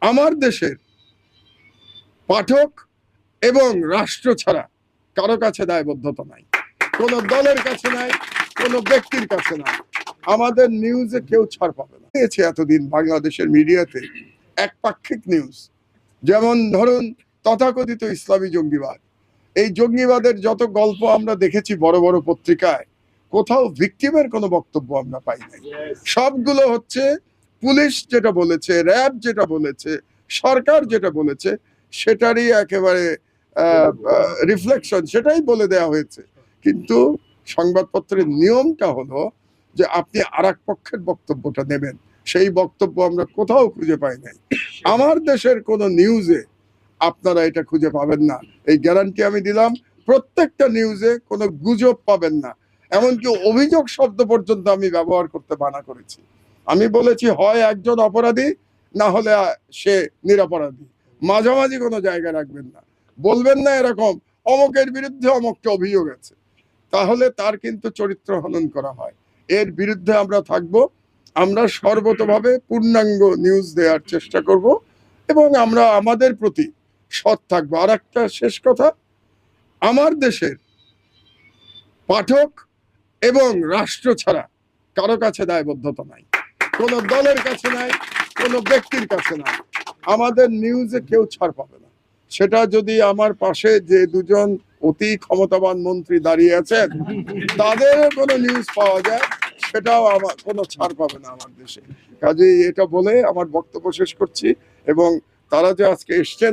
আমার দেশের পাঠক এবং রাষ্ট্র ছাড়া কারো কাছে দায়বদ্ধতা নাই, কোন দলের কাছে নাই, কোন ব্যক্তির কাছে নাই। আমাদের নিউজে কেউ ছাড় পাবে না। এতদিন বাংলাদেশের মিডিয়াতে একপাক্ষিক নিউজ, যেমন ধরুন তথাকথিত ইসলামী জঙ্গিবাদ, এই জঙ্গিবাদের যত গল্প আমরা দেখেছি বড় বড় পত্রিকায়, কোথাও ভিকটিমের কোনো বক্তব্য আমরা পাই নাই। সবগুলো হচ্ছে পুলিশ যেটা বলেছে, র্যাব যেটা বলেছে, সরকার যেটা বলেছে সেটারই একেবারে রিফ্লেকশন, সেটাই বলে দেওয়া হয়েছে। কিন্তু সংবাদপত্রের নিয়মটা হলো যে আপনি আর এক পক্ষের বক্তব্যটা নেবেন, সেই বক্তব্য আমরা কোথাও খুঁজে পাই নাই। আমার দেশের কোন নিউজে আপনারা এটা খুঁজে পাবেন না, এই গ্যারান্টি আমি দিলাম। প্রত্যেকটা নিউজে কোনো গুজব পাবেন না, এমনকি অভিযোগ শব্দ পর্যন্ত আমি ব্যবহার করতে মানা করেছি। আমি বলেছি হয় একজন অপরাধী, না হলে সে নিরপরাধী, মাঝামাঝি কোনো জায়গা রাখবেন না। বলবেন না এরকম অমকের বিরুদ্ধে অমকটা অভিযোগ আছে, তাহলে তার কিন্তু চরিত্র হনন করা হয়। এর বিরুদ্ধে আমরা থাকব। আমরা সর্বতভাবে পূর্ণাঙ্গ নিউজ দেওয়ার চেষ্টা করব এবং আমরা আমাদের প্রতি সৎ থাকবো। আর একটা শেষ কথা, আমার দেশের পাঠক এবং রাষ্ট্র ছাড়া কারো কাছে দায়বদ্ধতা নাই, কোন দলের কাছে নাই, কোন ব্যক্তির কাছে নাই। আমাদের নিউজে কেউ ছাড় পাবে না। সেটা যদি আমার পাশে যে দুজন অতি ক্ষমতাবান মন্ত্রী দাঁড়িয়ে আছেন তাদের কোনো নিউজ পাওয়া যায়, সেটাও আমার কোনো ছাড় পাবে না আমার দেশে। কাজেই এটা বলে আমার বক্তব্য শেষ করছি। এবং তারা যে আজকে এসছেন